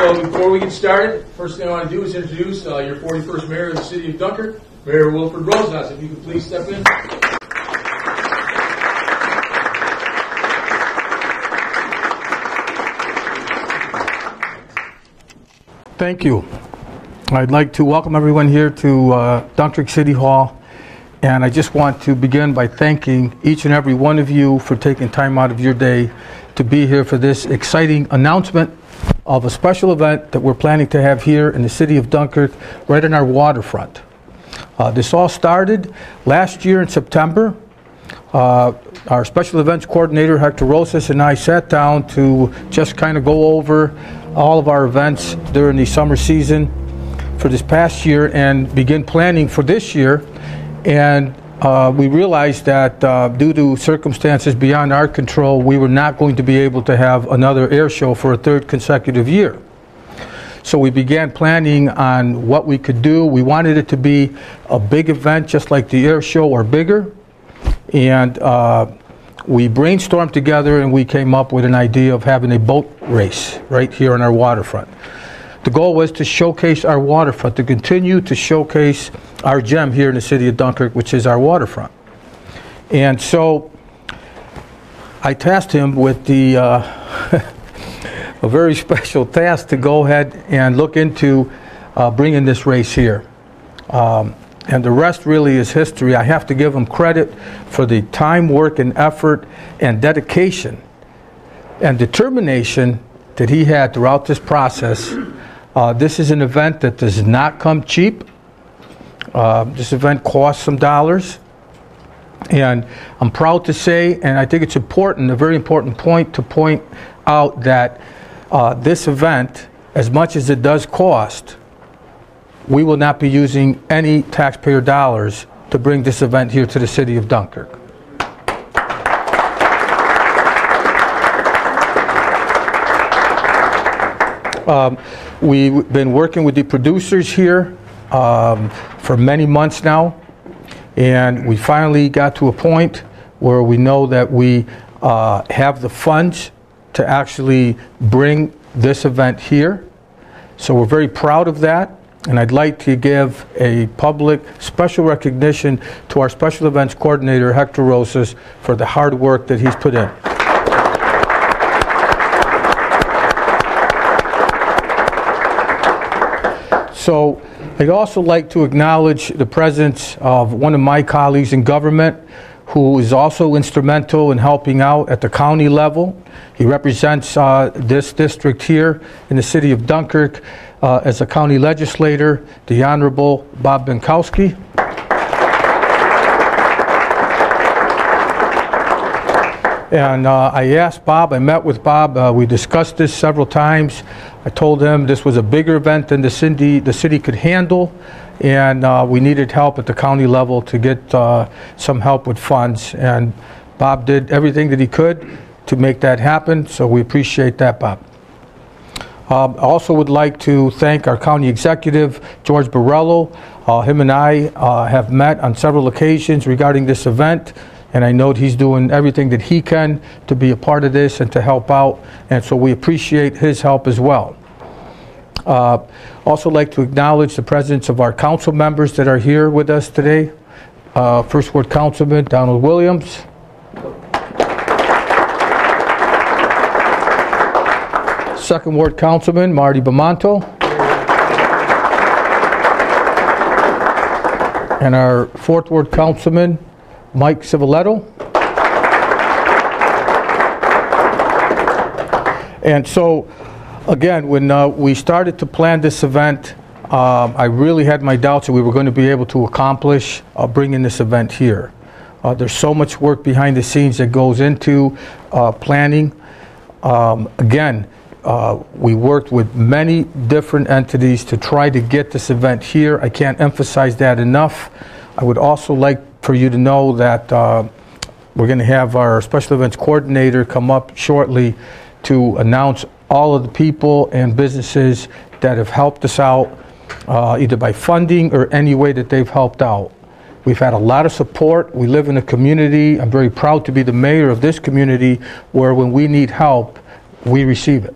So before we get started, first thing I want to do is introduce your 41st mayor of the city of Dunkirk, Mayor Wilfred Rosas. If you could please step in. Thank you. I'd like to welcome everyone here to Dunkirk City Hall, and I just want to begin by thanking each and every one of you for taking time out of your day to be here for this exciting announcement of a special event that we're planning to have here in the city of Dunkirk, right on our waterfront. This all started last year in September. Our special events coordinator, Hector Rosas, and I sat down to just kind of go over all of our events during the summer season for this past year and begin planning for this year. And we realized that due to circumstances beyond our control, we were not going to be able to have another air show for a third consecutive year. So we began planning on what we could do. We wanted it to be a big event just like the air show or bigger. And we brainstormed together and we came up with an idea of having a boat race right here on our waterfront. The goal was to showcase our waterfront, to continue to showcase our gem here in the city of Dunkirk, which is our waterfront. And so I tasked him with the a very special task to go ahead and look into bringing this race here. And the rest really is history. I have to give him credit for the time, work, and effort and dedication and determination that he had throughout this process. This is an event that does not come cheap. This event costs some dollars. And I'm proud to say, and I think it's important, a very important point to point out that this event, as much as it does cost, we will not be using any taxpayer dollars to bring this event here to the city of Dunkirk. We've been working with the producers here for many months now, and we finally got to a point where we know that we have the funds to actually bring this event here. So we're very proud of that, and I'd like to give a public special recognition to our special events coordinator, Hector Rosas, for the hard work that he's put in. So I'd also like to acknowledge the presence of one of my colleagues in government who is also instrumental in helping out at the county level. He represents this district here in the city of Dunkirk as a county legislator, the Honorable Bob Binkowski. And I asked Bob, I met with Bob, we discussed this several times. I told him this was a bigger event than the city could handle, and we needed help at the county level to get some help with funds. And Bob did everything that he could to make that happen, so we appreciate that, Bob. I also would like to thank our county executive, George Borrello. Him and I have met on several occasions regarding this event, and I know he's doing everything that he can to be a part of this and to help out, and so we appreciate his help as well. Also like to acknowledge the presence of our council members that are here with us today. First Ward Councilman Donald Williams. Second Ward Councilman Marty Bamonto. And our Fourth Ward Councilman Mike Civiletto. And so, again, when we started to plan this event, I really had my doubts that we were going to be able to accomplish bringing this event here. There's so much work behind the scenes that goes into planning. Again, we worked with many different entities to try to get this event here. I can't emphasize that enough. I would also like for you to know that we're going to have our special events coordinator come up shortly to announce all of the people and businesses that have helped us out, either by funding or any way that they've helped out. We've had a lot of support. We live in a community. I'm very proud to be the mayor of this community where when we need help, we receive it.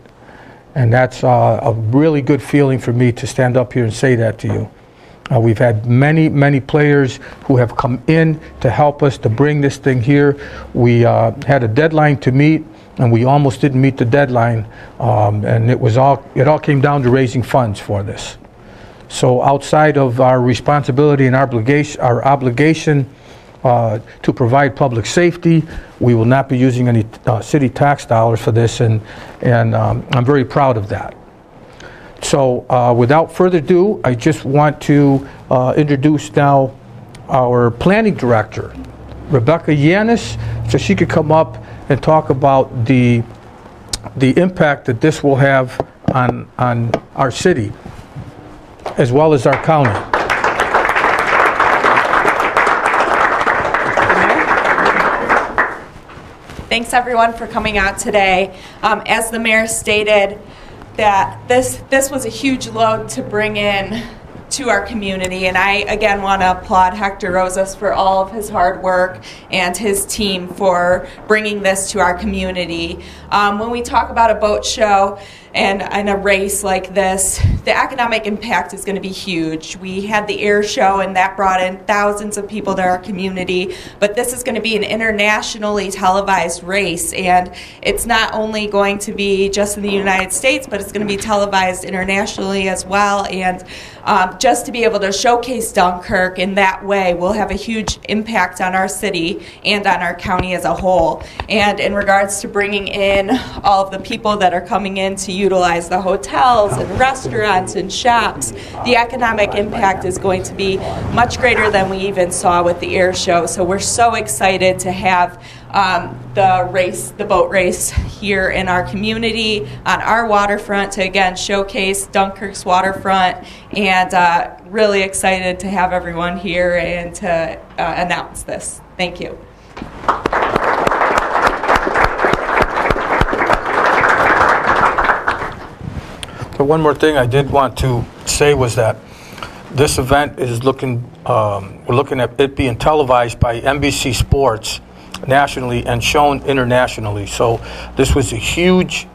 And that's a really good feeling for me to stand up here and say that to you. We've had many players who have come in to help us to bring this thing here. We had a deadline to meet, and we almost didn't meet the deadline. And it all came down to raising funds for this. So outside of our responsibility and our obligation to provide public safety, we will not be using any city tax dollars for this, and I'm very proud of that. So without further ado, I just want to introduce now our planning director, Rebecca Yanis, so she could come up and talk about the impact that this will have on our city as well as our county. Thanks everyone for coming out today. As the mayor stated, that this was a huge load to bring in to our community, and I again want to applaud Hector Rosas for all of his hard work and his team for bringing this to our community. When we talk about a boat show and a race like this, the economic impact is going to be huge. We had the air show, and that brought in thousands of people to our community, but this is going to be an internationally televised race, and it's not only going to be just in the United States, but it's going to be televised internationally as well. And just to be able to showcase Dunkirk in that way will have a huge impact on our city and on our county as a whole. And in regards to bringing in all of the people that are coming in to utilize the hotels and restaurants and shops, the economic impact is going to be much greater than we even saw with the air show. So we're so excited to have the boat race here in our community on our waterfront to again showcase Dunkirk's waterfront, and really excited to have everyone here and to announce this. Thank you. But one more thing I did want to say was that this event is we're looking at it being televised by NBC Sports nationally and shown internationally. So this was a huge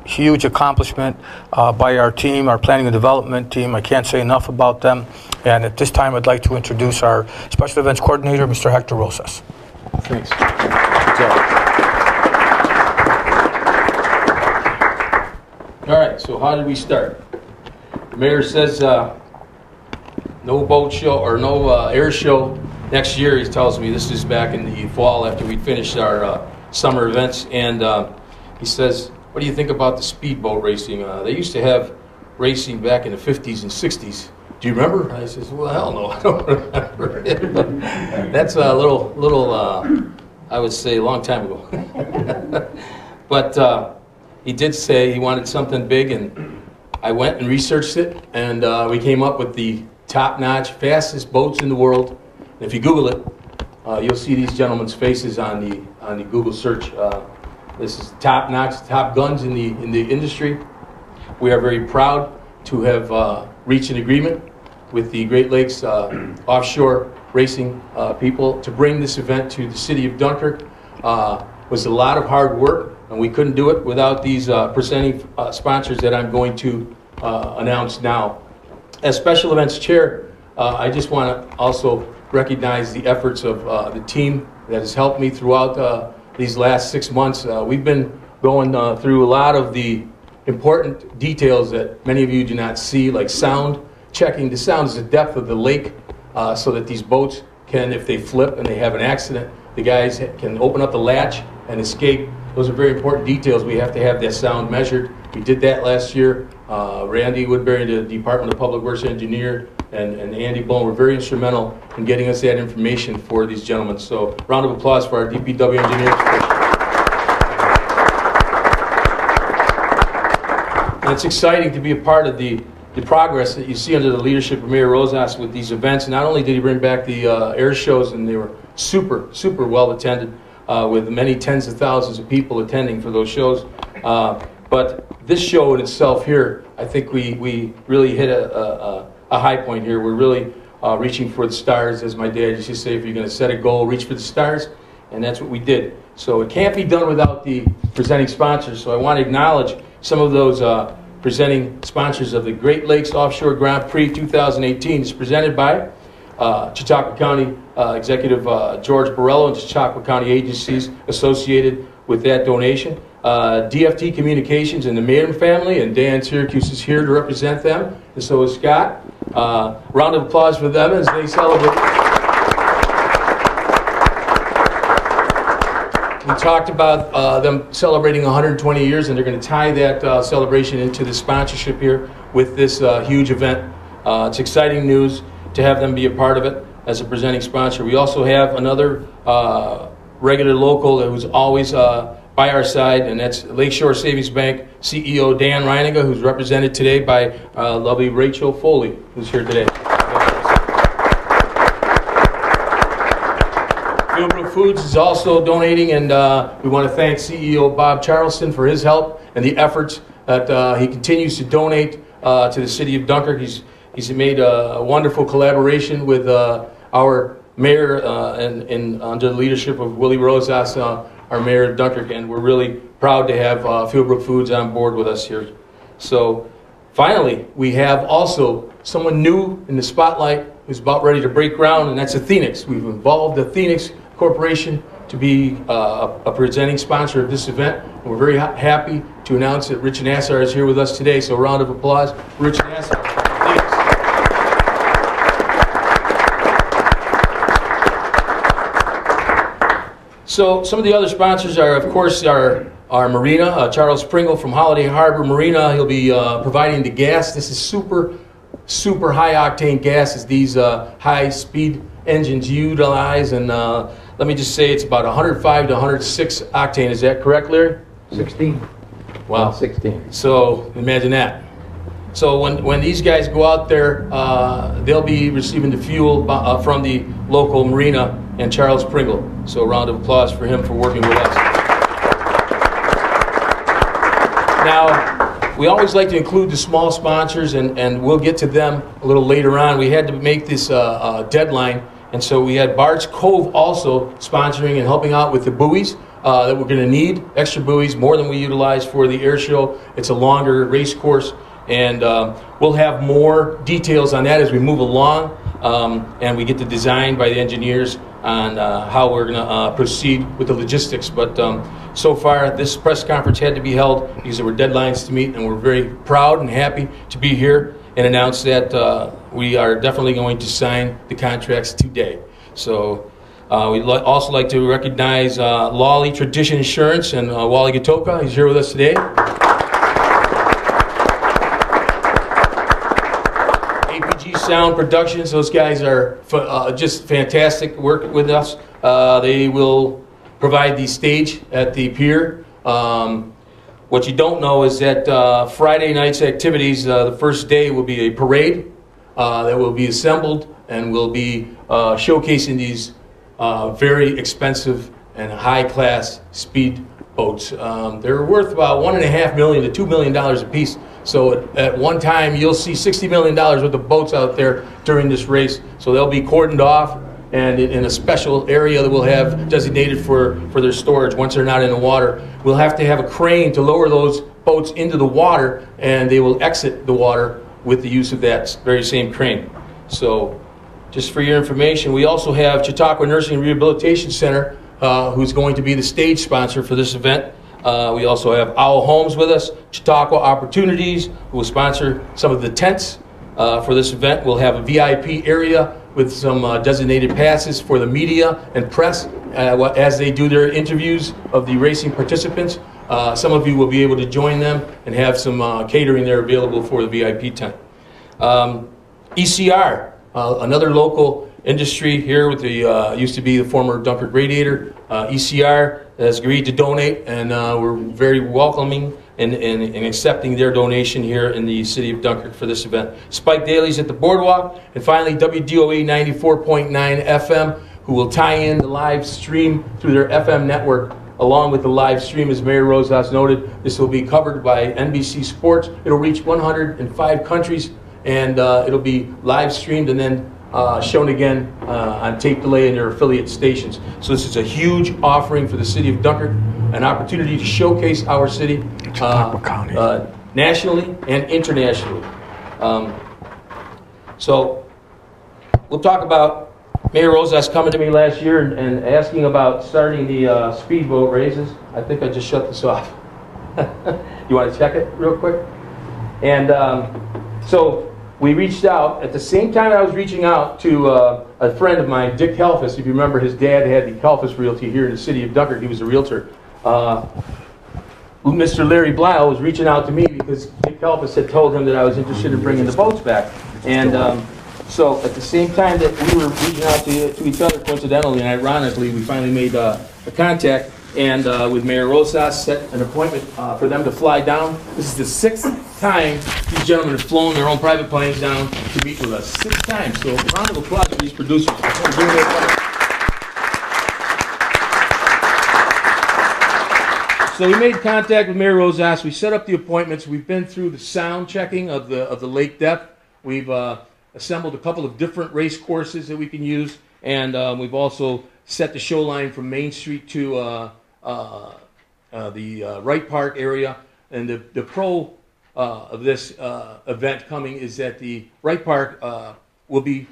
accomplishment by our team, our planning and development team. I can't say enough about them. And at this time, I'd like to introduce our special events coordinator, Mr. Hector Rosas. Thanks. Good job. All right, so how did we start? The mayor says no boat show or no air show next year. He tells me this is back in the fall after we finished our summer events, and he says, what do you think about the speedboat racing? They used to have racing back in the 50s and 60s. Do you remember? I says, well, hell no, I don't remember it. But that's a little I would say a long time ago. But he did say he wanted something big, and I went and researched it, and we came up with the top-notch, fastest boats in the world. And if you Google it, you'll see these gentlemen's faces on the Google search. This is top-notch, top guns in the industry. We are very proud to have reached an agreement with the Great Lakes offshore racing people to bring this event to the city of Dunkirk. Was a lot of hard work, and we couldn't do it without these presenting sponsors that I'm going to announce now. As special events chair, I just want to also recognize the efforts of the team that has helped me throughout these last 6 months. We've been going through a lot of the important details that many of you do not see, like sound, checking the sound is the depth of the lake, so that these boats can, if they flip and they have an accident, the guys can open up the latch and escape. Those are very important details. We have to have that sound measured. We did that last year. Randy Woodbury, the Department of Public Works engineer, and Andy Bone were very instrumental in getting us that information for these gentlemen. So round of applause for our DPW engineers. And it's exciting to be a part of the progress that you see under the leadership of Mayor Rosas with these events. Not only did he bring back the air shows, and they were super well attended, with many tens of thousands of people attending for those shows, but this show in itself here, I think we really hit a high point here. We're really reaching for the stars, as my dad used to say, if you're going to set a goal, reach for the stars, and that's what we did. So it can't be done without the presenting sponsors, so I want to acknowledge some of those presenting sponsors of the Great Lakes Offshore Grand Prix 2018. It's presented by Chautauqua County Executive George Borrello and Chautauqua County agencies associated with that donation. DFT Communications and the Mayer family, and Dan Syracuse is here to represent them, and so is Scott. Round of applause for them as they celebrate. We talked about them celebrating 120 years, and they're going to tie that celebration into the sponsorship here with this huge event. It's exciting news to have them be a part of it as a presenting sponsor. We also have another regular local who's always by our side, and that's Lakeshore Savings Bank CEO Dan Reiniger, who's represented today by lovely Rachel Foley, who's here today. Fieldbrook Foods is also donating, and we want to thank CEO Bob Charleston for his help and the efforts that he continues to donate to the city of Dunkirk. He's made a wonderful collaboration with our mayor and under the leadership of Willie Rosas, our mayor of Dunkirk, and we're really proud to have Fieldbrook Foods on board with us here. So finally, we have also someone new in the spotlight who's about ready to break ground, and that's Athenix. We've involved the Athenix Corporation to be a presenting sponsor of this event. And we're very happy to announce that Rich Nassar is here with us today, so a round of applause for Rich Nassar. So some of the other sponsors are, of course, our marina. Charles Pringle from Holiday Harbor Marina. He'll be providing the gas. This is super high octane gas as these high speed engines utilize. And let me just say it's about 105 to 106 octane. Is that correct, Larry? 16. Wow. 16. So imagine that. So when these guys go out there, they'll be receiving the fuel from the local marina and Charles Pringle. So a round of applause for him for working with us. Now, we always like to include the small sponsors, and we'll get to them a little later on. We had to make this deadline, and so we had Bart's Cove also sponsoring and helping out with the buoys that we're going to need, extra buoys, more than we utilize for the air show. It's a longer race course, and we'll have more details on that as we move along, and we get the design by the engineers on how we're going to proceed with the logistics. But so far, this press conference had to be held because there were deadlines to meet, and we're very proud and happy to be here and announce that we are definitely going to sign the contracts today. So we'd also like to recognize Lawley Tradition Insurance and Wally Gatoka. He's here with us today. Sound Productions, those guys are just fantastic work with us. They will provide the stage at the pier. What you don't know is that Friday night's activities, the first day will be a parade that will be assembled and will be showcasing these very expensive and high-class speed boats. They're worth about $1.5 million to $2 million a piece. So at one time, you'll see $60 million worth of boats out there during this race. So they'll be cordoned off and in a special area that we'll have designated for their storage once they're not in the water. We'll have to have a crane to lower those boats into the water, and they will exit the water with the use of that very same crane. So just for your information, we also have Chautauqua Nursing and Rehabilitation Center, who's going to be the stage sponsor for this event. We also have Owl Homes with us, Chautauqua Opportunities, who will sponsor some of the tents for this event. We'll have a VIP area with some designated passes for the media and press as they do their interviews of the racing participants. Some of you will be able to join them and have some catering there available for the VIP tent. ECR, another local industry here with the used to be the former Dunkirk Radiator. ECR has agreed to donate, and we're very welcoming and accepting their donation here in the city of Dunkirk for this event. Spike Dailies at the Boardwalk, and finally WDOA 94.9 FM, who will tie in the live stream through their FM network. Along with the live stream, as Mayor Rosas noted, this will be covered by NBC Sports. It'll reach 105 countries, and it'll be live streamed and then shown again on tape delay in their affiliate stations. So this is a huge offering for the city of Dunkirk, an opportunity to showcase our city. Chautauqua County. nationally and internationally. So we'll talk about Mayor Rosas coming to me last year and asking about starting the speedboat races. I think I just shut this off. You want to check it real quick? And so we reached out. At the same time I was reaching out to a friend of mine, Dick Helfus. If you remember, his dad had the Helfus Realty here in the city of Dunkirk. He was a realtor. Mr. Larry Blau was reaching out to me because Dick Helfus had told him that I was interested in bringing the boats back. And so at the same time that we were reaching out to each other, coincidentally and ironically, we finally made a contact and with Mayor Rosas set an appointment for them to fly down. This is the 6th time these gentlemen have flown their own private planes down to meet with us. 6 times. So a round of applause for these producers. So we made contact with Mayor Rosas. We set up the appointments. We've been through the sound checking of the lake depth. We've assembled a couple of different race courses that we can use, and we've also set the show line from Main Street to the Wright Park area. And the pro of this event coming is that the Wright Park will be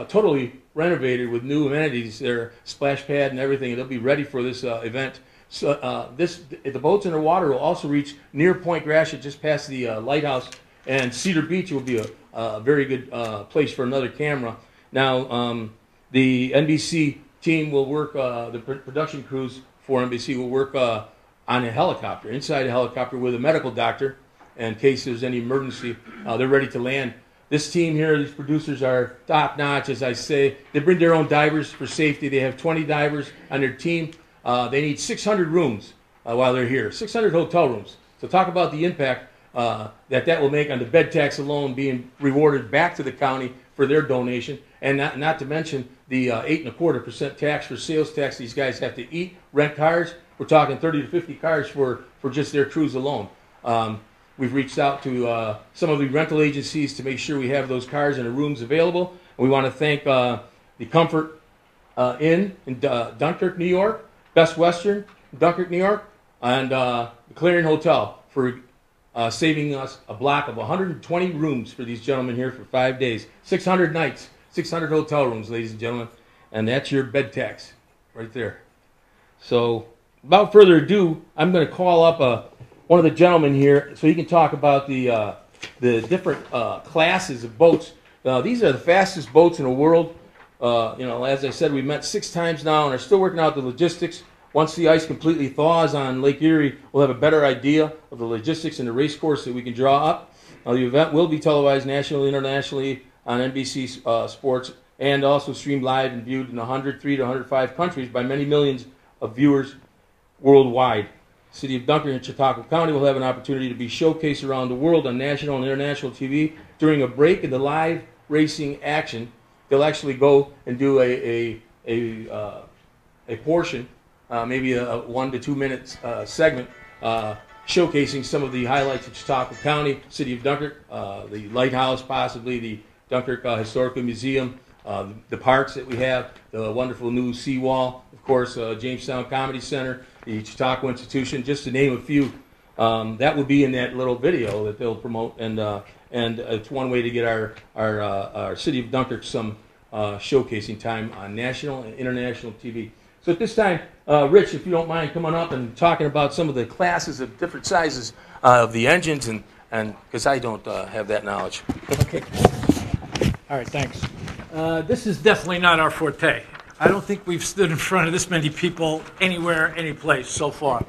totally renovated with new amenities there, splash pad and everything, and they'll be ready for this event. So the boats in the water will also reach near Point Gratiot, just past the lighthouse, and Cedar Beach will be a very good place for another camera. Now, the NBC team will work, the production crews for NBC will work on a helicopter, inside a helicopter with a medical doctor, in case there's any emergency. They're ready to land. This team here, these producers are top-notch, as I say. They bring their own divers for safety. They have 20 divers on their team. They need 600 rooms while they're here, 600 hotel rooms. So talk about the impact that will make on the bed tax alone, being rewarded back to the county for their donation, and not to mention the 8.25% tax for sales tax these guys have to eat, rent cars. We're talking 30 to 50 cars for just their crews alone. We've reached out to some of the rental agencies to make sure we have those cars and the rooms available. And we want to thank the Comfort Inn in Dunkirk, New York, Best Western, Dunkirk, New York, and the Clarion Hotel for saving us a block of 120 rooms for these gentlemen here for 5 days. 600 nights, 600 hotel rooms, ladies and gentlemen. And that's your bed tax right there. So without further ado, I'm going to call up one of the gentlemen here so he can talk about the different classes of boats. These are the fastest boats in the world. As I said, we met 6 times now and are still working out the logistics. Once the ice completely thaws on Lake Erie, we'll have a better idea of the logistics and the race course that we can draw up. The event will be televised nationally, internationally on NBC Sports, and also streamed live and viewed in 103 to 105 countries by many millions of viewers worldwide. The City of Dunkirk and Chautauqua County will have an opportunity to be showcased around the world on national and international TV during a break in the live racing action. They'll actually go and do a portion, maybe a 1 to 2 minute segment, showcasing some of the highlights of Chautauqua County, City of Dunkirk, the lighthouse, possibly the Dunkirk Historical Museum, the parks that we have, the wonderful new seawall, of course, Jamestown Comedy Center, the Chautauqua Institution, just to name a few. That will be in that little video that they'll promote, and it's one way to get our City of Dunkirk some showcasing time on national and international TV. So at this time, Rich, if you don't mind coming up and talking about some of the classes of different sizes of the engines, and because I don't have that knowledge. Okay. All right, thanks. This is definitely not our forte. I don't think we've stood in front of this many people anywhere, any place so far.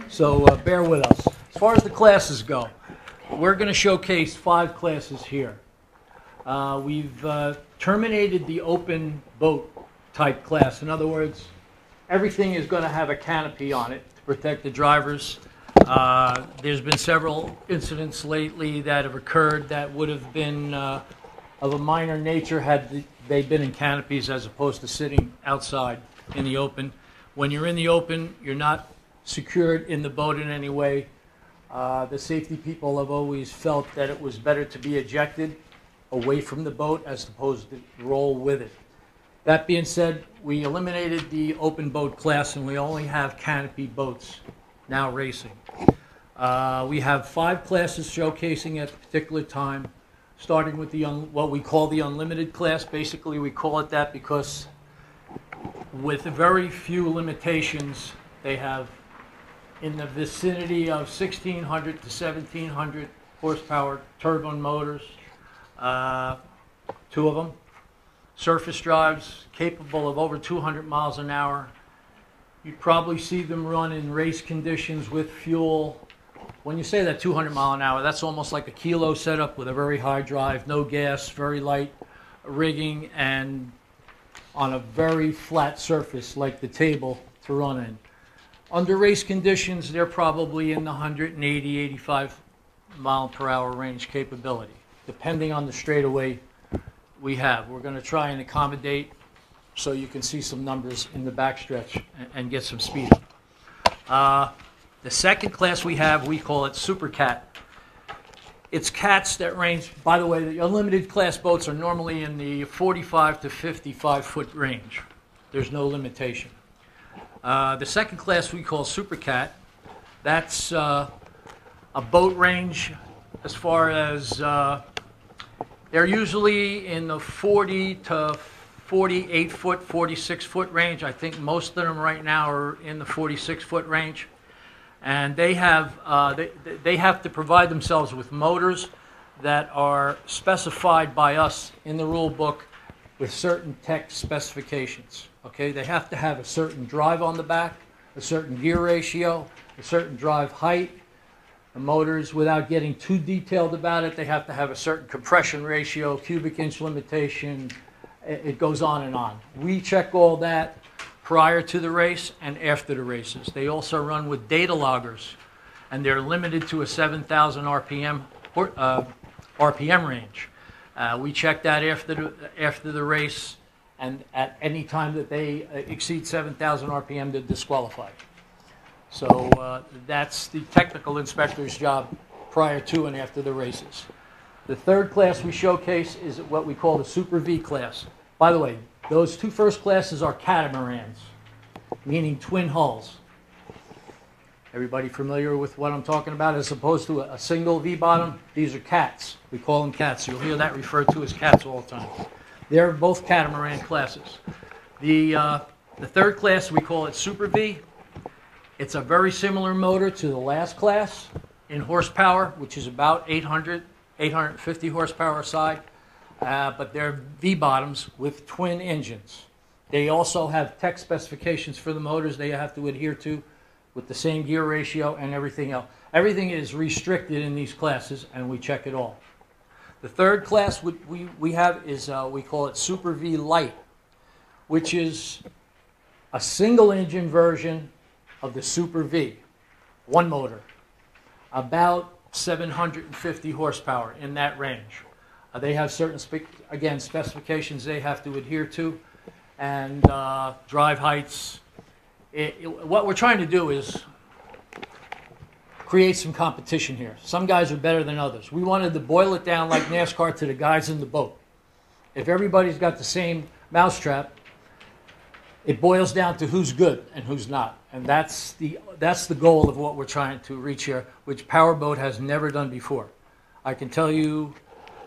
So bear with us. As far as the classes go, we're going to showcase 5 classes here. We've terminated the open boat type class. In other words, everything is going to have a canopy on it to protect the drivers. There's been several incidents lately that have occurred that would have been of a minor nature had they been in canopies as opposed to sitting outside in the open. When you're in the open, you're not secured in the boat in any way. The safety people have always felt that it was better to be ejected away from the boat as opposed to roll with it. That being said, we eliminated the open boat class and we only have canopy boats now racing. We have 5 classes showcasing at a particular time, starting with what we call the unlimited class. Basically, we call it that because with very few limitations, they have in the vicinity of 1,600 to 1,700 horsepower turbine motors, 2 of them, surface drives capable of over 200 miles an hour. You'd probably see them run in race conditions with fuel. When you say that 200 mile an hour, that's almost like a kilo setup with a very high drive, no gas, very light rigging, and on a very flat surface like the table to run in. Under race conditions, they're probably in the 180, 85 mile per hour range capability, depending on the straightaway we have. We're going to try and accommodate so you can see some numbers in the backstretch and get some speed. The second class we have, we call it Super Cat. It's cats that range, by the way, the unlimited class boats are normally in the 45 to 55 foot range. There's no limitation. The second class we call Super Cat. That's a boat range as far as they're usually in the 40 to 48 foot, 46 foot range. I think most of them right now are in the 46 foot range. And they have to provide themselves with motors that are specified by us in the rule book with certain tech specifications. Okay, they have to have a certain drive on the back, a certain gear ratio, a certain drive height. The motors, without getting too detailed about it, they have to have a certain compression ratio, cubic inch limitation. It goes on and on. We check all that prior to the race and after the races. They also run with data loggers, and they're limited to a 7,000 RPM range. We check that after the race, and at any time that they exceed 7,000 RPM, they're disqualified. So that's the technical inspector's job prior to and after the races. The third class we showcase is what we call the Super V class. By the way, those 2 first classes are catamarans, meaning twin hulls. Everybody familiar with what I'm talking about? As opposed to a single V-bottom, these are cats. We call them cats. You'll hear that referred to as cats all the time. They're both catamaran classes. The third class, we call it Super V. It's a very similar motor to the last class in horsepower, which is about 800, 850 horsepower side. But they're V-bottoms with twin engines. They also have tech specifications for the motors they have to adhere to with the same gear ratio and everything else. Everything is restricted in these classes, and we check it all. The third class we have is, we call it Super V Light, which is a single engine version of the Super V, one motor, about 750 horsepower in that range. They have certain, specifications they have to adhere to, and drive heights. What we're trying to do is create some competition here. Some guys are better than others. We wanted to boil it down like NASCAR to the guys in the boat. If everybody's got the same mousetrap, it boils down to who's good and who's not. And that's the goal of what we're trying to reach here, which Powerboat has never done before. I can tell you,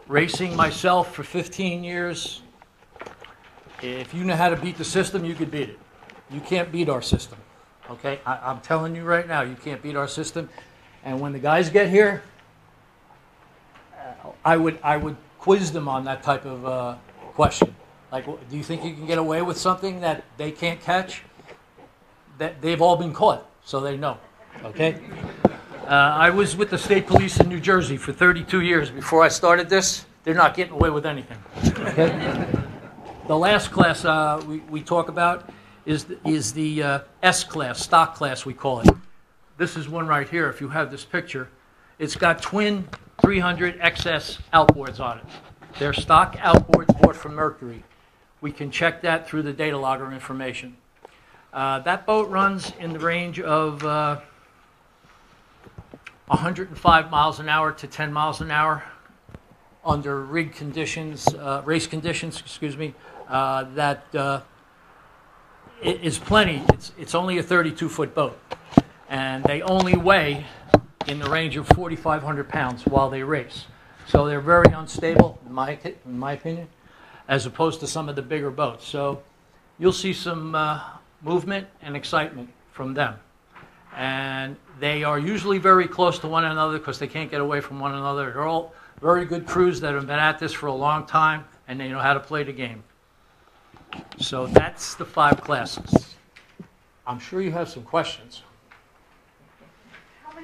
racing myself for 15 years, if you know how to beat the system, you could beat it. You can't beat our system, okay? I'm telling you right now, you can't beat our system. And when the guys get here, I would quiz them on that type of question. Like, do you think you can get away with something that they can't catch? That they've all been caught, so they know, okay? I was with the state police in New Jersey for 32 years before I started this. They're not getting away with anything, okay? The last class we talk about is the S class, stock class we call it. This is one right here, if you have this picture. It's got twin 300 XS outboards on it. They're stock outboards bought from Mercury. We can check that through the data logger information. That boat runs in the range of 105 miles an hour to 10 miles an hour under rig conditions, race conditions, excuse me. That is plenty. It's only a 32-foot boat, and they only weigh in the range of 4,500 pounds while they race. So they're very unstable, in my opinion, as opposed to some of the bigger boats. So you'll see some movement and excitement from them. And they are usually very close to one another because they can't get away from one another. They're all very good crews that have been at this for a long time, and they know how to play the game. So that's the 5 classes. I'm sure you have some questions. How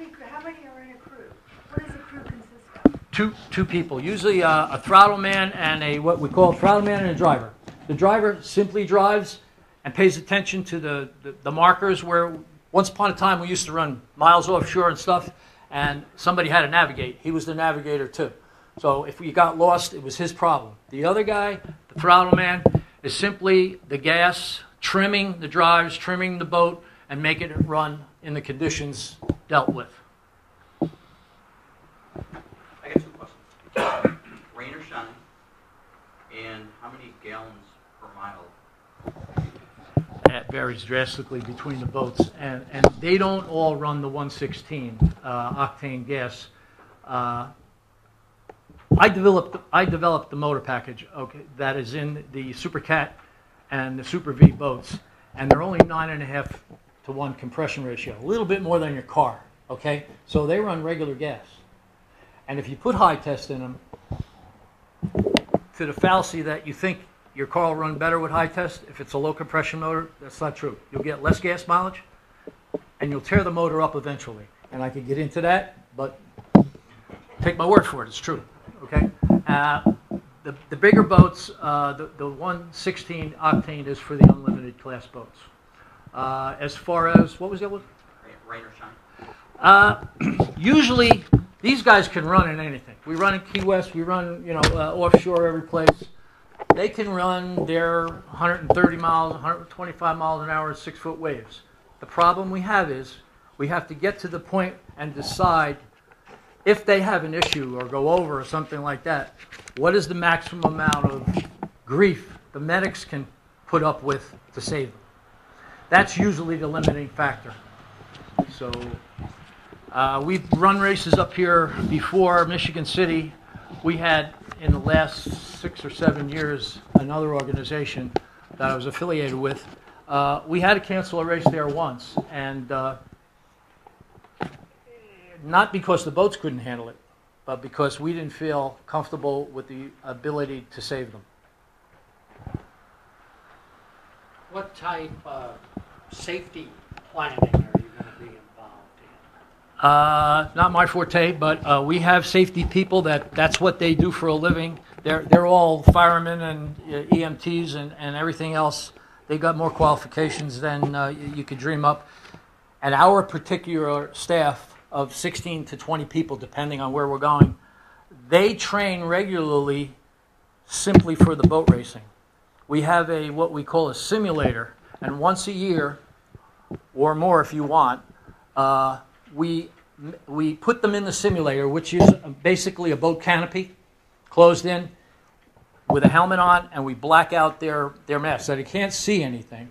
many are in a crew? What does a crew consist of? Two people, usually a throttle man and a what we call a throttle man and a driver. The driver simply drives and pays attention to the markers where once upon a time we used to run miles offshore and stuff, and somebody had to navigate. He was the navigator too. So if we got lost, it was his problem. The other guy, the throttle man, is simply the gas, trimming the drives, trimming the boat, and making it run in the conditions dealt with. I got 2 questions. Rain or shine, and how many gallons per mile? That varies drastically between the boats, and they don't all run the 116 octane gas. I developed the motor package, okay, that is in the Super Cat and the Super V boats, and they're only 9.5 to 1 compression ratio, a little bit more than your car, okay? So they run regular gas. And if you put high test in them, to the fallacy that you think your car will run better with high test, if it's a low compression motor, that's not true. You'll get less gas mileage, and you'll tear the motor up eventually. And I could get into that, but take my word for it, it's true, okay? The bigger boats, the 116 octane is for the unlimited class boats. As far as, what was the other one? Rain or shine? Usually, these guys can run in anything. We run in Key West, we run, offshore every place. They can run their 130 miles, 125 miles an hour, 6-foot waves. The problem we have is we have to get to the point and decide if they have an issue or go over or something like that, what is the maximum amount of grief the medics can put up with to save them? That's usually the limiting factor. So we've run races up here before, Michigan City. We had, in the last 6 or 7 years, another organization that I was affiliated with. We had to cancel a race there once, and not because the boats couldn't handle it, but because we didn't feel comfortable with the ability to save them. What type of safety planning are you going to be involved in? Not my forte, but we have safety people that's what they do for a living. They're all firemen and EMTs and everything else. They got more qualifications than you could dream up. And our particular staff of 16 to 20 people, depending on where we're going, they train regularly simply for the boat racing. We have what we call a simulator, and once a year, or more if you want, we put them in the simulator, which is basically a boat canopy, closed in, with a helmet on, and we black out their mask so they can't see anything.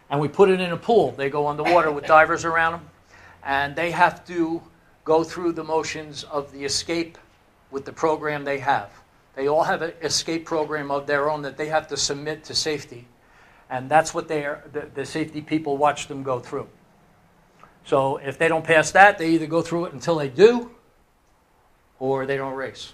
And we put it in a pool. They go underwater with divers around them, and they have to go through the motions of the escape with the program they have. They all have an escape program of their own that they have to submit to safety. And that's what the safety people watch them go through. So if they don't pass that, they either go through it until they do, or they don't race.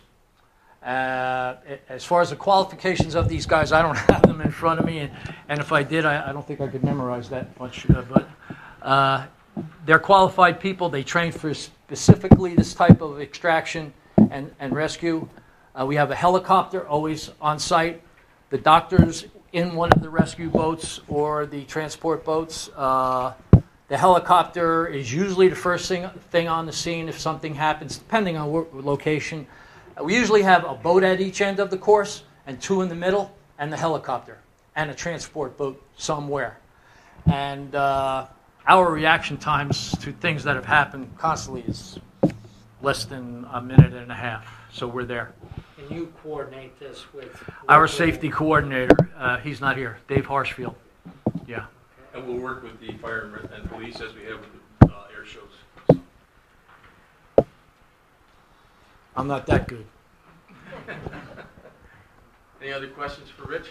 As far as the qualifications of these guys, I don't have them in front of me, and if I did, I don't think I could memorize that much. But they're qualified people. They train for specifically this type of extraction and rescue. We have a helicopter always on site. The doctors in one of the rescue boats or the transport boats. The helicopter is usually the first thing on the scene if something happens, depending on location. We usually have a boat at each end of the course and 2 in the middle, and the helicopter and a transport boat somewhere. And our reaction times to things that have happened constantly is less than a minute and a half, so we're there. And you coordinate this with our safety coordinator. He's not here, Dave Harshfield. Yeah. And we'll work with the fire and police as we have with the air shows. So. I'm not that good. Any other questions for Rich?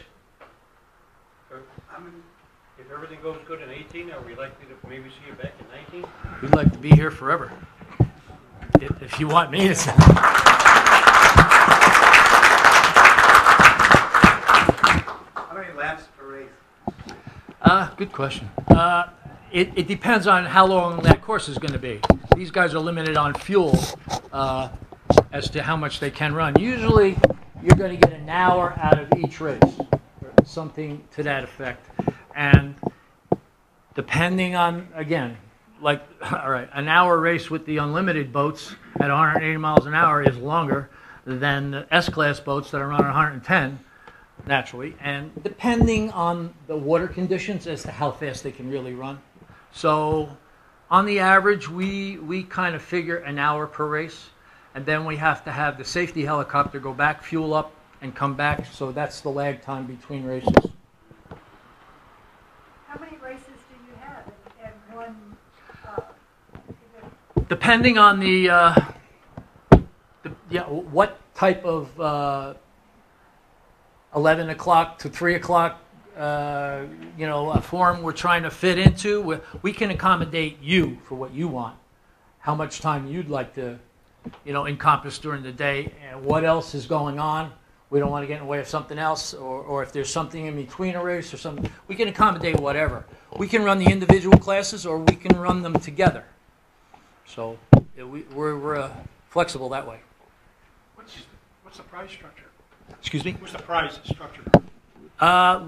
If everything goes good in 18, are we likely to maybe see you back in 19? We'd like to be here forever. If you want me to. How many laps per race? Good question. It depends on how long that course is going to be. These guys are limited on fuel as to how much they can run. Usually, you're going to get an hour out of each race, or something to that effect. And depending on, again, like, all right, an hour race with the unlimited boats at 180 miles an hour is longer than the S-class boats that are running 110, naturally. And depending on the water conditions as to how fast they can really run. So on the average, we kind of figure an hour per race. And then we have to have the safety helicopter go back, fuel up, and come back. So that's the lag time between races. How many races do you have in one? Depending on what type of 11 o'clock to 3 o'clock, a form we're trying to fit into, we can accommodate you for what you want, how much time you'd like to, encompass during the day, and what else is going on. We don't want to get in the way of something else, or if there's something in between a race or something, we can accommodate whatever. We can run the individual classes, or we can run them together. So we're flexible that way. What's the prize structure? Excuse me? What's the prize structure?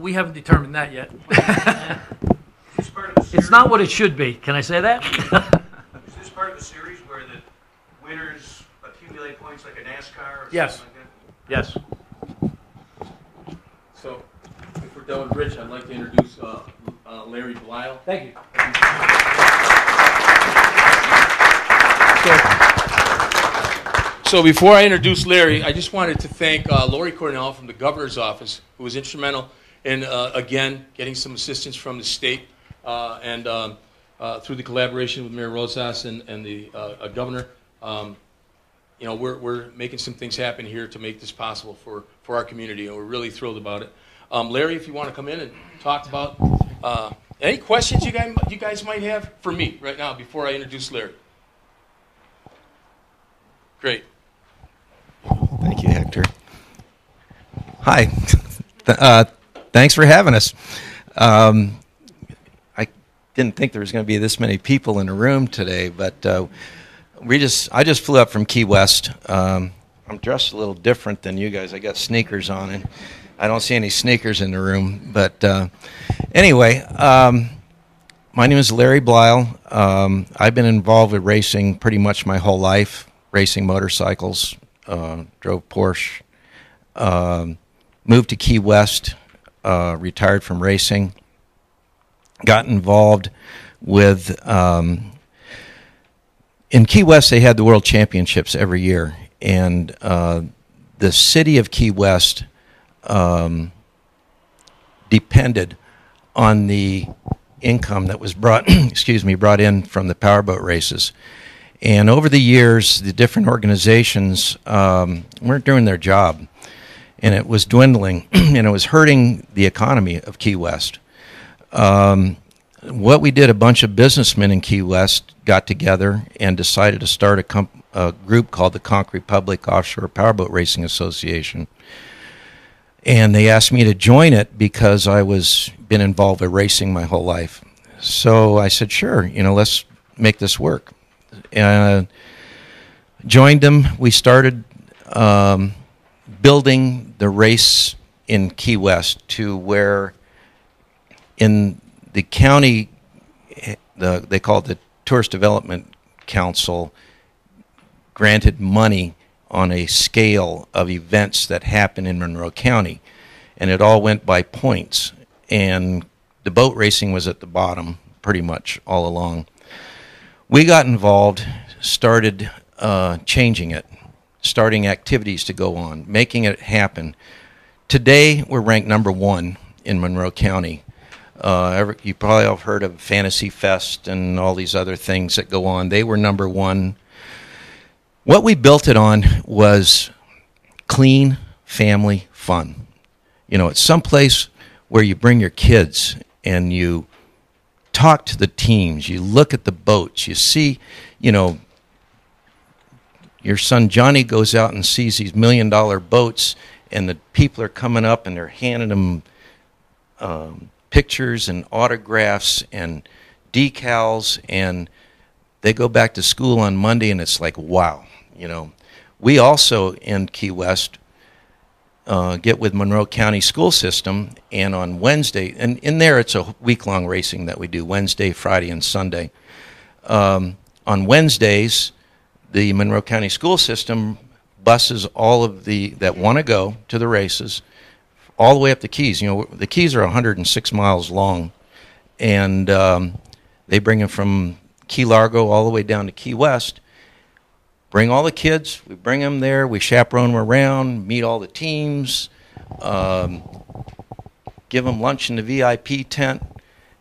We haven't determined that yet. Is this part of the series? It's not what it should be. Can I say that? Is this part of the series where the winners accumulate points like a NASCAR or Yes. something like that? Yes. So, if we're done with Rich, I'd like to introduce Larry Blisle. Thank you. So before I introduce Larry, I just wanted to thank Lori Cornell from the governor's office, who was instrumental in, again, getting some assistance from the state and through the collaboration with Mayor Rosas and the governor. We're making some things happen here to make this possible for our community, and we're really thrilled about it. Larry, if you want to come in and talk about any questions you guys might have for me right now before I introduce Larry. Great. Thank you, Hector. Hi. Thanks for having us. I didn't think there was going to be this many people in the room today, but I just flew up from Key West. I'm dressed a little different than you guys. I got sneakers on, and I don't see any sneakers in the room. But anyway, my name is Larry Blisle. I've been involved with racing pretty much my whole life, racing motorcycles. Drove Porsche, moved to Key West, retired from racing, got involved with, in Key West they had the World Championships every year, and the city of Key West depended on the income that was brought in from the powerboat races. And over the years, the different organizations weren't doing their job, and it was dwindling, and it was hurting the economy of Key West. What we did, a bunch of businessmen in Key West got together and decided to start a group called the Conch Republic Offshore Powerboat Racing Association. And they asked me to join it because I was been involved with racing my whole life. So I said, sure, let's make this work. Joined them. We started building the race in Key West to where in the county, they call it the Tourist Development Council, granted money on a scale of events that happen in Monroe County, and it all went by points, and the boat racing was at the bottom pretty much all along. We got involved, started changing it, starting activities to go on, making it happen. Today, we're ranked #1 in Monroe County. You probably have heard of Fantasy Fest and all these other things that go on. They were #1. What we built it on was clean family fun. You know, it's someplace where you bring your kids and you talk to the teams, you look at the boats, you see, you know, your son Johnny goes out and sees these $1 million boats, and the people are coming up and they're handing him pictures and autographs and decals, and they go back to school on Monday, and it's like, wow, you know. We also in Key West get with Monroe County School System, and on Wednesday, and in there it's a week-long racing that we do, Wednesday, Friday, and Sunday. On Wednesdays, the Monroe County School System buses all of the that want to go to the races all the way up the Keys. You know, the Keys are 106 miles long, and they bring them from Key Largo all the way down to Key West. Bring all the kids, we bring them there, we chaperone them around, meet all the teams, give them lunch in the VIP tent,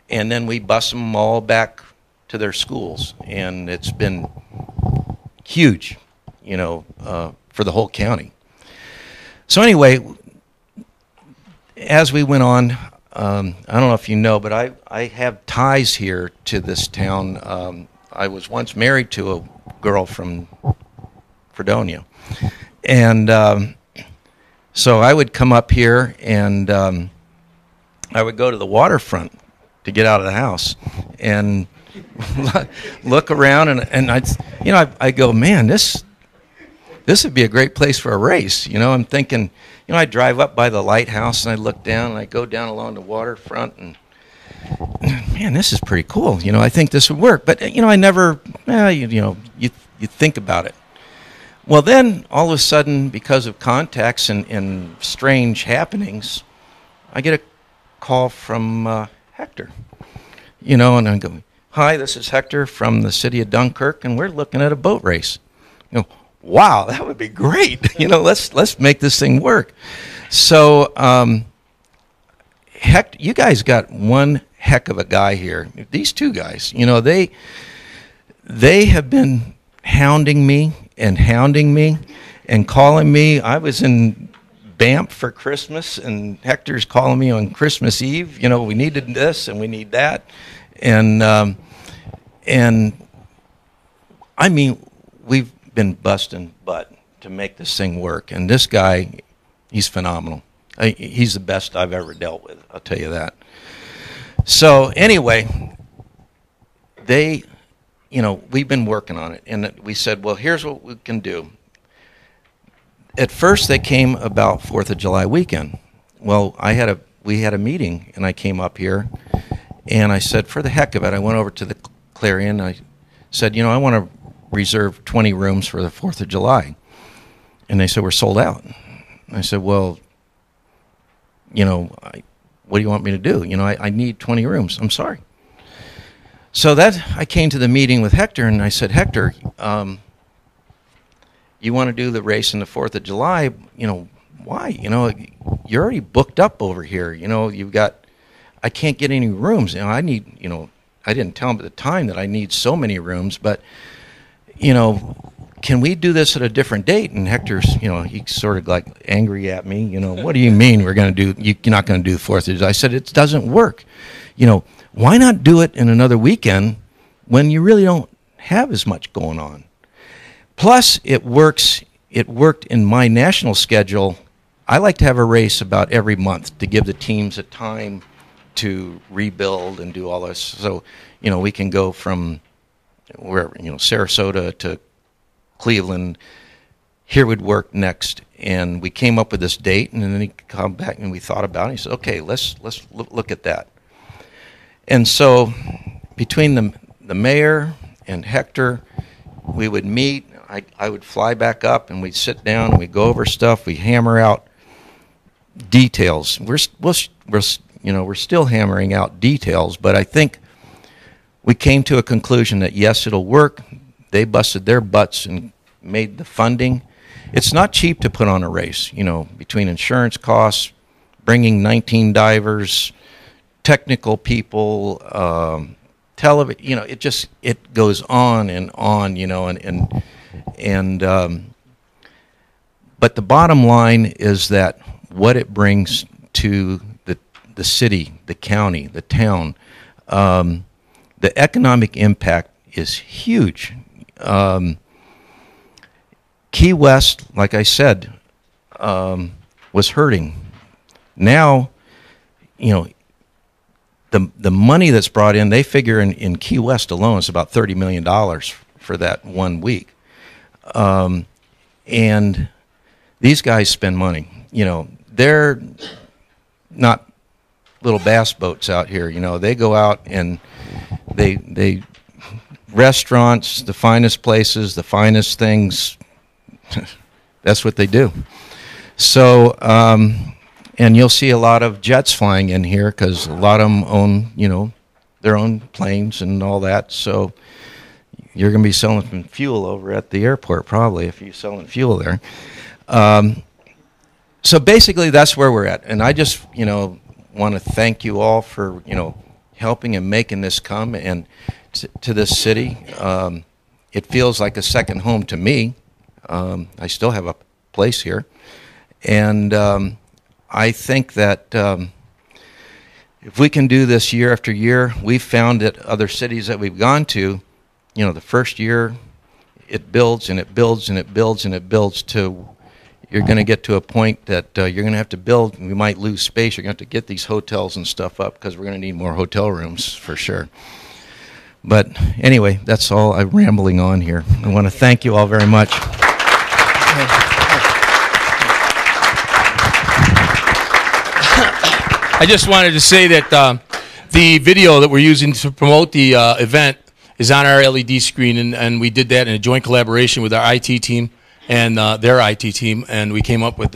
and then we bus them all back to their schools. And it's been huge, you know, for the whole county. So anyway, as we went on, I don't know if you know, but I have ties here to this town. I was once married to a girl from Fredonia, and so I would come up here, and I would go to the waterfront to get out of the house and look around, and I go, man, this would be a great place for a race. You know, I'm thinking, you know, I drive up by the lighthouse and I look down and I go down along the waterfront, and man, this is pretty cool. You know, I think this would work. But you know, I never, you think about it. Well, then all of a sudden, because of contacts and strange happenings, I get a call from Hector. You know, and I go, hi, this is Hector from the city of Dunkirk, and we're looking at a boat race. You know, wow, that would be great. You know, let's make this thing work. So, Hector, you guys got one heck of a guy here. These two guys, you know, they have been hounding me and calling me. I was in Banff for Christmas, and Hector's calling me on Christmas Eve. You know, we needed this and we need that, and I mean, we've been busting butt to make this thing work. And this guy, he's phenomenal. He's the best I've ever dealt with, I'll tell you that. So anyway, we've been working on it, and we said, well, here's what we can do. At first, they came about 4th of July weekend. Well, we had a meeting, and I came up here, and I said, for the heck of it, I went over to the Clarion. I said, you know, I want to reserve 20 rooms for the 4th of July. And they said, we're sold out. I said, well, you know, what do you want me to do? You know, I need 20 rooms. I'm sorry. So I came to the meeting with Hector, and I said, Hector, you want to do the race on the 4th of July? You know, why? You know, you're already booked up over here. You know, I can't get any rooms. You know, I didn't tell him at the time that I need so many rooms, but, you know, can we do this at a different date? And Hector's, you know, he's sort of like angry at me. You know, what do you mean we're going to do, you're not going to do the 4th of July? I said, it doesn't work. You know, why not do it in another weekend when you really don't have as much going on? Plus, it worked in my national schedule. I like to have a race about every month to give the teams a time to rebuild and do all this. So, you know, we can go from wherever, you know, Sarasota to Cleveland. Here would work next. And we came up with this date, and then he came back and we thought about it. He said, okay, let's look at that. And so between the mayor and Hector, we would meet. I would fly back up, and we'd sit down and we'd go over stuff. We hammer out details. We're still hammering out details, but I think we came to a conclusion that yes, it'll work. They busted their butts and made the funding. It's not cheap to put on a race, you know, between insurance costs, bringing 19 divers, technical people, television, you know, it goes on, you know, and And but the bottom line is that what it brings to the city, the county, the town, the economic impact is huge. Key West, like I said, was hurting. Now, you know, the money that's brought in, they figure in Key West alone is about $30 million for that 1 week. And these guys spend money. You know, they're not little bass boats out here. You know, they go out and they restaurants, the finest places, the finest things. That's what they do. So, and you'll see a lot of jets flying in here because a lot of them own, you know, their own planes and all that. So you're going to be selling some fuel over at the airport probably if you're selling fuel there. So basically that's where we're at. And I just, you know, want to thank you all for, you know, helping and making this come and to this city. It feels like a second home to me. I still have a place here. And I think that if we can do this year after year, we've found at other cities that we've gone to, you know, the first year it builds and it builds and it builds and it builds to you're going to get to a point that you're going to have to build. We might lose space. You're going to have to get these hotels and stuff up because we're going to need more hotel rooms for sure. But anyway, that's all. I'm rambling on here. I want to thank you all very much. I just wanted to say that the video that we're using to promote the event is on our LED screen, and we did that in a joint collaboration with our IT team and their IT team, and we came up with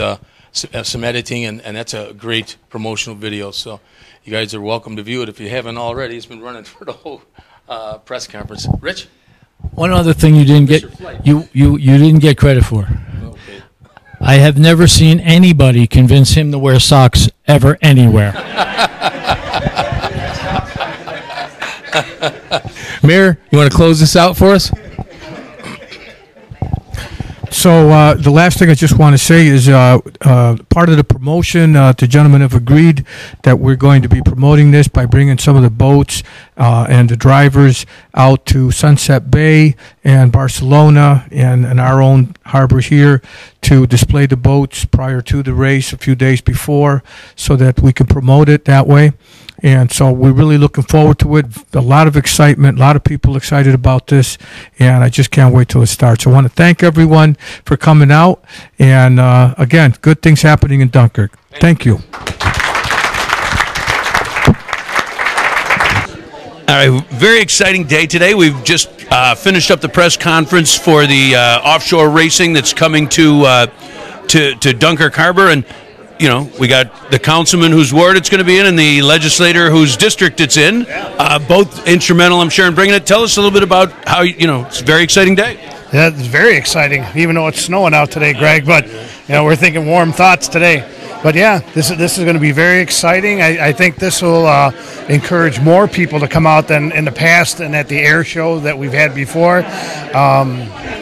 some editing, and that's a great promotional video. So you guys are welcome to view it if you haven't already. It's been running for the whole press conference. Rich? One other thing you didn't get you didn't get credit for. Okay. I have never seen anybody convince him to wear socks ever anywhere. Mayor, you want to close this out for us? So the last thing I just want to say is part of the promotion, the gentlemen have agreed that we're going to be promoting this by bringing some of the boats and the drivers out to Sunset Bay and Barcelona and our own harbor here to display the boats prior to the race a few days before so that we can promote it that way. And so we're really looking forward to it. A lot of excitement, a lot of people excited about this, and I just can't wait till it starts. I want to thank everyone for coming out, and again, good things happening in Dunkirk. Thank you. All right, very exciting day today. We've just finished up the press conference for the offshore racing that's coming to Dunkirk Harbor, and you know, we got the councilman whose ward it's going to be in and the legislator whose district it's in, both instrumental, I'm sure, in bringing it. Tell us a little bit about how, you know, it's a very exciting day. Yeah, it's very exciting, even though it's snowing out today, Greg, but, you know, we're thinking warm thoughts today. But yeah, this is going to be very exciting. I think this will encourage more people to come out than in the past and at the air show that we've had before.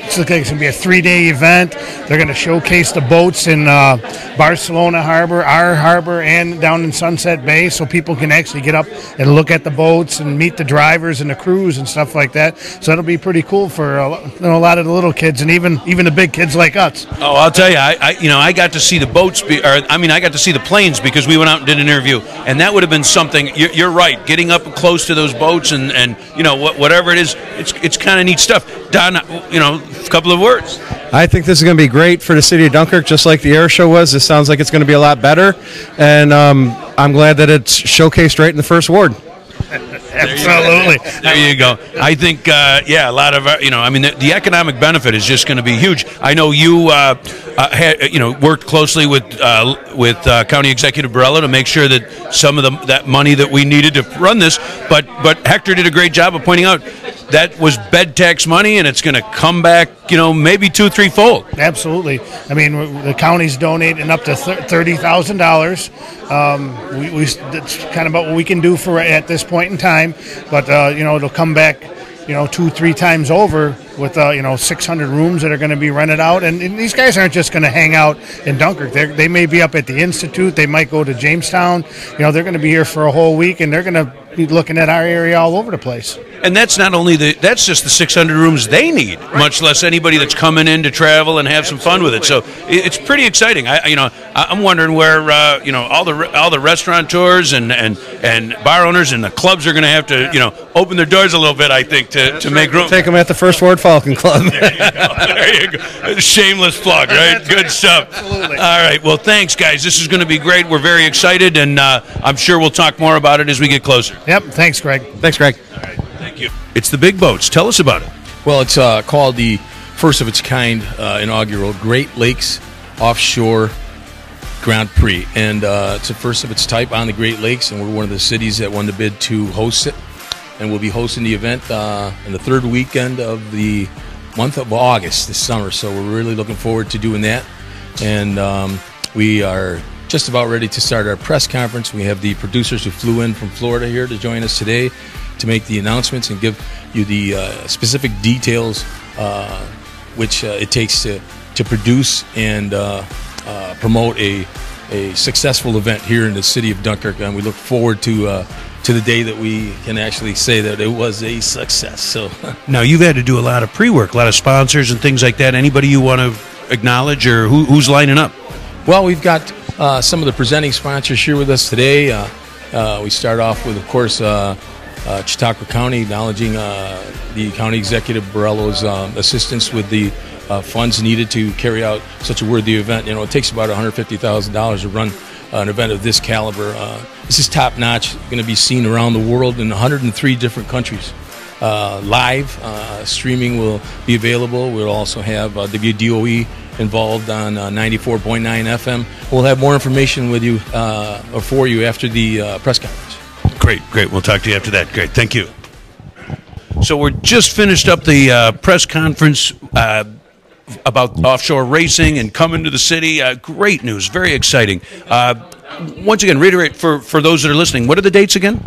It's looking like it's going to be a 3-day event. They're going to showcase the boats in Barcelona Harbor, our harbor, and down in Sunset Bay, so people can actually get up and look at the boats and meet the drivers and the crews and stuff like that. So it'll be pretty cool for a lot of the little kids and even the big kids like us. Oh, I'll tell you, I got to see the boats, I got to see the planes because we went out and did an interview, and that would have been something. You're right, getting up close to those boats and you know whatever it is, it's kind of neat stuff. Don, you know, a couple of words. I think this is going to be great for the city of Dunkirk, just like the air show was. This sounds like it's going to be a lot better, and I'm glad that it's showcased right in the first ward. Absolutely. There you go. I think, a lot of, you know, I mean, the economic benefit is just going to be huge. I know you, worked closely with County Executive Barella to make sure that some of that money that we needed to run this, but Hector did a great job of pointing out that was bed tax money, and it's going to come back, you know, maybe 2-3 fold. Absolutely. I mean, the county's donating up to $30,000. It's kind of about what we can do for at this point in time, but you know, it'll come back 2-3 times over with 600 rooms that are going to be rented out. And these guys aren't just going to hang out in Dunkirk. They may be up at the Institute. They might go to Jamestown. They're going to be here for a whole week, and they're going to be looking at our area all over the place. And that's not only that's just the 600 rooms they need, much less anybody that's coming in to travel and have some fun with it. So it's pretty exciting. I'm wondering where all the restaurateurs and bar owners and the clubs are going to have to open their doors a little bit. I think to make room. Take them at the First Ward Falcon Club. There you go. Shameless plug, right? Good stuff. Absolutely. All right. Well, thanks, guys. This is going to be great. We're very excited, and I'm sure we'll talk more about it as we get closer. Yep. Thanks, Greg. Thanks, Greg. All right. Thank you. It's the big boats. Tell us about it. Well, it's called the first of its kind inaugural Great Lakes Offshore Grand Prix, and it's the first of its type on the Great Lakes, and we're one of the cities that won the bid to host it, and we'll be hosting the event in the third weekend of the month of August this summer, so we're really looking forward to doing that, and we are just about ready to start our press conference. We have the producers who flew in from Florida here to join us today to make the announcements and give you the specific details which it takes to produce and promote a successful event here in the city of Dunkirk, and we look forward to the day that we can actually say that it was a success. So now you've had to do a lot of pre-work, a lot of sponsors and things like that. Anybody you want to acknowledge, or who's lining up? Well, we've got some of the presenting sponsors here with us today. We start off with, of course, Chautauqua County, acknowledging the County Executive Borello's assistance with the funds needed to carry out such a worthy event. It takes about $150,000 to run an event of this caliber. This is top-notch, going to be seen around the world in 103 different countries. Live streaming will be available. We'll also have WDOE involved on 94.9 FM. We'll have more information with you or for you after the press conference. Great. We'll talk to you after that. Great. Thank you. So we're just finished up the press conference about offshore racing and coming to the city. Great news. Very exciting. Once again, reiterate for those that are listening, what are the dates again?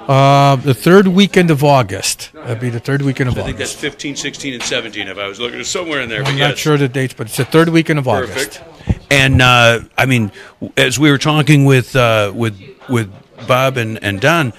The third weekend of August. That'd be the third weekend of August. I think that's 15, 16, and 17 if I was looking somewhere in there. I'm not sure the dates, but it's the third weekend of August. And, as we were talking with Bob and Don,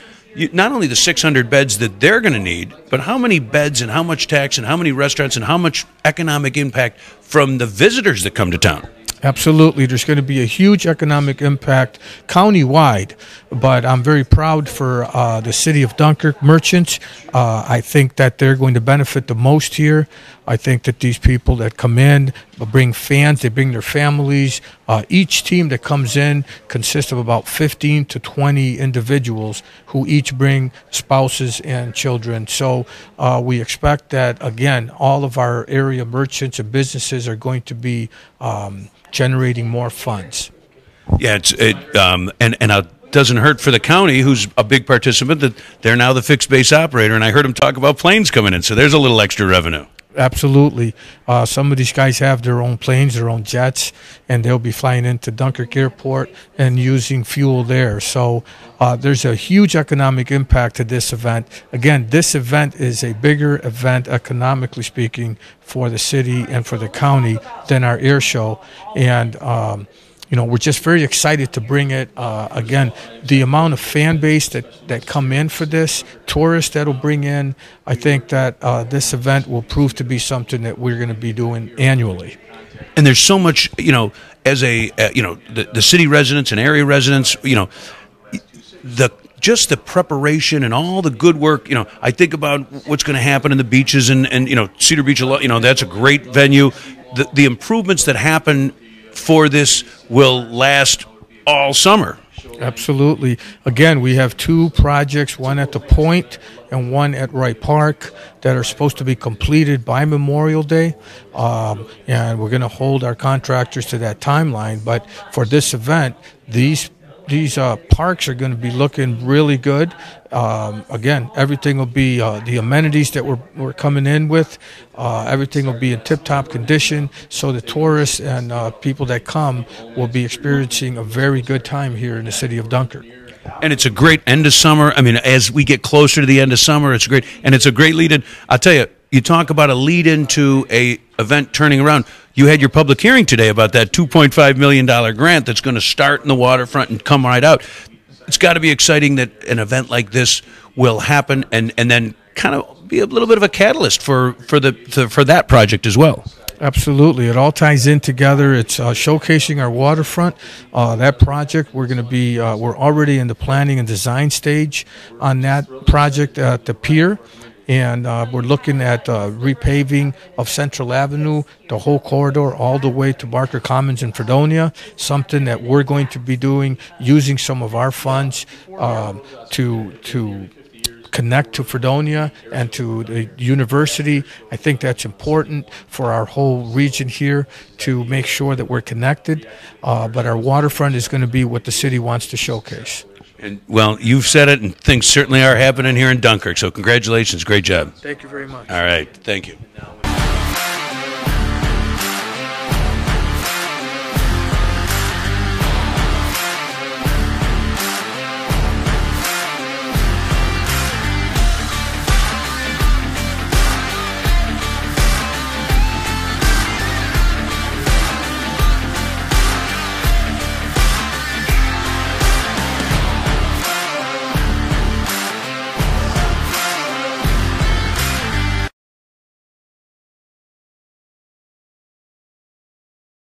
not only the 600 beds that they're going to need, but how many beds and how much tax and how many restaurants and how much economic impact from the visitors that come to town. Absolutely. There's going to be a huge economic impact county-wide, but I'm very proud for the city of Dunkirk merchants. I think that they're going to benefit the most here. I think that these people that come in bring fans, they bring their families. Each team that comes in consists of about 15 to 20 individuals who each bring spouses and children. So we expect that, again, all of our area merchants and businesses are going to be generating more funds. Yeah, and it doesn't hurt for the county, who's a big participant, that they're now the fixed base operator, and I heard them talk about planes coming in, so there's a little extra revenue. Absolutely. Some of these guys have their own planes, their own jets, and they'll be flying into Dunkirk Airport and using fuel there. So there's a huge economic impact to this event. Again, this event is a bigger event, economically speaking, for the city and for the county than our air show. And we're just very excited to bring it. Again, the amount of fan base that come in for this, tourists that'll bring in, I think that this event will prove to be something that we're going to be doing annually. And there's so much, as the city residents and area residents, just the preparation and all the good work. I think about what's going to happen in the beaches and Cedar Beach, that's a great venue. The improvements that happen for this will last all summer. Absolutely. Again, we have two projects, one at the Point and one at Wright Park, that are supposed to be completed by Memorial Day. And we're going to hold our contractors to that timeline. But for this event, these parks are going to be looking really good. Again, everything will be the amenities that we're coming in with. Everything will be in tip-top condition, so the tourists and people that come will be experiencing a very good time here in the city of Dunkirk. And it's a great end of summer. I mean, as we get closer to the end of summer, it's great. And it's a great lead-in. I'll tell you, you talk about a lead-in to a event turning around. You had your public hearing today about that $2.5 million grant that's going to start in the waterfront and come right out. It's got to be exciting that an event like this will happen and then kind of be a little bit of a catalyst for that project as well. Absolutely. It all ties in together. It's showcasing our waterfront. That project, we're going to be, we're already in the planning and design stage on that project at the pier. And we're looking at repaving of Central Avenue, the whole corridor, all the way to Barker Commons in Fredonia, something that we're going to be doing, using some of our funds to connect to Fredonia and to the university. I think that's important for our whole region here to make sure that we're connected. But our waterfront is going to be what the city wants to showcase. And, well, you've said it, and things certainly are happening here in Dunkirk. So congratulations. Great job. Thank you very much. All right. Thank you.